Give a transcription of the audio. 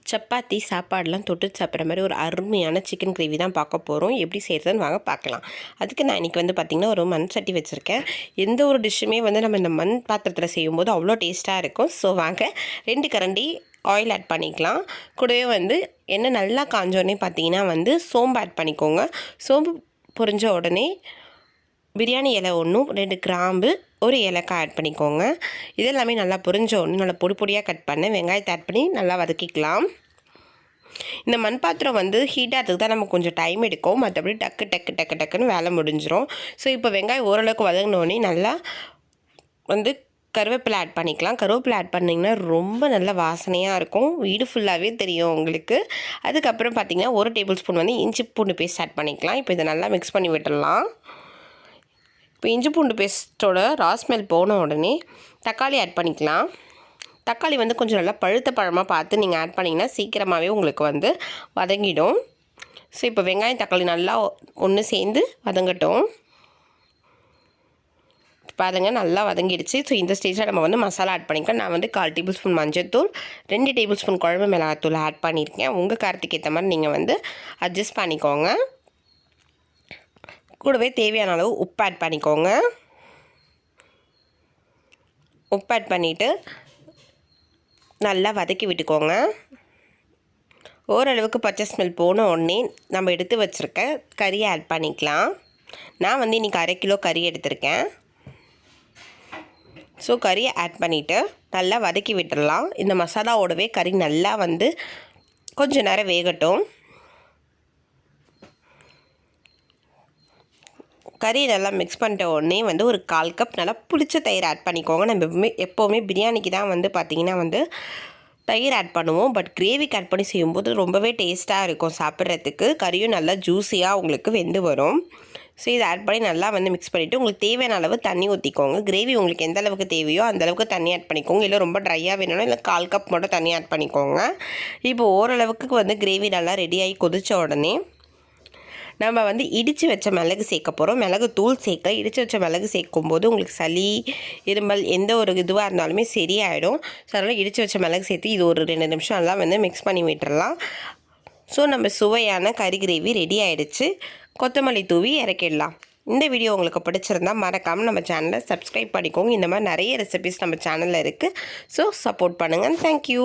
சப்பாத்தி சாப்பாடெலாம் தொட்டு சாப்பிட்ற மாதிரி ஒரு அருமையான சிக்கன் கிரேவி தான் பார்க்க போகிறோம். எப்படி செய்கிறதுன்னு வாங்க பார்க்கலாம். அதுக்கு நான் இன்றைக்கி பார்த்திங்கன்னா ஒரு மண் சட்டி வச்சுருக்கேன். எந்த ஒரு டிஷ்ஷுமே நம்ம இந்த மண் பாத்திரத்தில் செய்யும்போது அவ்வளோ டேஸ்ட்டாக இருக்கும். ஸோ வாங்க 2 கரண்டி ஆயில் ஆட் பண்ணிக்கலாம். கூடவே எண்ணெய் நல்லா காஞ்சோடனே பார்த்திங்கன்னா சோம்பு ஆட் பண்ணிக்கோங்க. சோம்பு பொரிஞ்ச உடனே பிரியாணி இலை 1, 2 கிராம்பு, ஒரு ஏலக்காய் ஆட் பண்ணிக்கோங்க. இதெல்லாமே நல்லா பொரிஞ்ச உடனே நல்லா பொடி பொடியாக கட் பண்ண வெங்காயத்தை ஆட் பண்ணி நல்லா வதக்கிக்கலாம். இந்த மண் பாத்திரம் ஹீட் ஆகிறதுக்கு தான் நமக்கு கொஞ்சம் டைம் எடுக்கும். மற்றபடி டக்குன்னு வேலை முடிஞ்சிடும். ஸோ இப்போ வெங்காயம் ஓரளவுக்கு வதங்கினோடனே நல்லா கருவேப்பிலை ஆட் பண்ணிக்கலாம். கருவேப்பிலை ஆட் பண்ணிங்கன்னா ரொம்ப நல்ல வாசனையாக இருக்கும். வீடு ஃபுல்லாகவே தெரியும் உங்களுக்கு. அதுக்கப்புறம் பார்த்திங்கன்னா 1 டேபிள் ஸ்பூன் இஞ்சி பூண்டு பேஸ்ட் ஆட் பண்ணிக்கலாம். இப்போ இதை நல்லா மிக்ஸ் பண்ணி விட்டுடலாம். இப்போ இஞ்சி பூண்டு பேஸ்ட்டோட ராஸ்மெல் போன உடனே தக்காளி ஆட் பண்ணிக்கலாம். தக்காளி கொஞ்சம் நல்லா பழுத்த பழமாக பார்த்து நீங்கள் ஆட் பண்ணிங்கன்னா சீக்கிரமாகவே உங்களுக்கு வதங்கிடும். ஸோ இப்போ வெங்காயம் தக்காளி நல்லா ஒன்று சேர்ந்து வதங்கட்டும். பாருங்க நல்லா வதங்கிடுச்சு. ஸோ இந்த ஸ்டேஜில் நம்ம மசாலா ஆட் பண்ணிக்கலாம். நான் 1/4 டேபிள் ஸ்பூன் மஞ்சள்தூள், 2 டேபிள் ஸ்பூன் குழம்பு மிளகாத்தூள் ஆட் பண்ணியிருக்கேன். உங்கள் காரத்துக்கு ஏற்ற மாதிரி நீங்கள் அட்ஜஸ்ட் பண்ணிக்கோங்க. கூடவே தேவையான அளவு உப்பு ஆட் பண்ணிக்கோங்க. உப்பு ஆட் பண்ணிவிட்டு நல்லா வதக்கி விட்டுக்கோங்க. ஓரளவுக்கு பச்சை ஸ்மெல் போன உடனே நம்ம எடுத்து வச்சுருக்க கறியை ஆட் பண்ணிக்கலாம். நான் இன்றைக்கி 1/2 கிலோ கறி எடுத்திருக்கேன். ஸோ கறியை ஆட் பண்ணிவிட்டு நல்லா வதக்கி விட்டுடலாம். இந்த மசாலாவோடவே கறி நல்லா கொஞ்சம் நேரம் வேகட்டும். கறி நல்லா மிக்ஸ் பண்ணிட்ட உடனே ஒரு 1/4 கப் நல்லா புளிச்ச தயிர் ஆட் பண்ணிக்கோங்க. நம்ம எப்போவுமே பிரியாணிக்கு தான் பார்த்திங்கன்னா தயிர் ஆட் பண்ணுவோம். பட் கிரேவிக்கு ஆட் பண்ணி செய்யும்போது ரொம்பவே டேஸ்ட்டாக இருக்கும் சாப்பிட்றதுக்கு. கறியும் நல்லா ஜூஸியாக உங்களுக்கு வெந்து வரும். ஸோ இதை ஆட் பண்ணி நல்லா மிக்ஸ் பண்ணிவிட்டு உங்களுக்கு தேவையான அளவு தண்ணி ஊற்றிக்கோங்க. கிரேவி உங்களுக்கு எந்த அளவுக்கு தேவையோ அந்தளவுக்கு தண்ணி ஆட் பண்ணிக்கோங்க. இல்லை ரொம்ப ட்ரையாக வேணும்னா இல்லை 1/4 கப் மட்டும் தண்ணி ஆட் பண்ணிக்கோங்க. இப்போ ஓரளவுக்கு கிரேவி நல்லா ரெடியாகி கொதித்த உடனே நம்ம இடித்து வச்ச மிளகு சேர்க்க போகிறோம். மிளகு தூள் சேர்க்க இடித்து வச்ச மிளகு சேர்க்கும்போது உங்களுக்கு சளி, இருமல் எந்த ஒரு இதுவாக இருந்தாலுமே சரியாயிடும். ஸோ அதனால் இடித்து வச்ச மிளகு சேர்த்து இது ஒரு 2 நிமிஷம் நல்லா மிக்ஸ் பண்ணி விட்டுடலாம். ஸோ நம்ம சுவையான கறி கிரேவி ரெடி ஆகிடுச்சு. கொத்தமல்லி தூவி இறக்கிடலாம். இந்த வீடியோ உங்களுக்கு பிடிச்சிருந்தால் மறக்காமல் நம்ம சேனலை சப்ஸ்கிரைப் பண்ணிக்கோங்க. இந்த மாதிரி நிறைய ரெசிபிஸ் நம்ம சேனலில் இருக்குது. ஸோ சப்போர்ட் பண்ணுங்கள். தேங்க்யூ.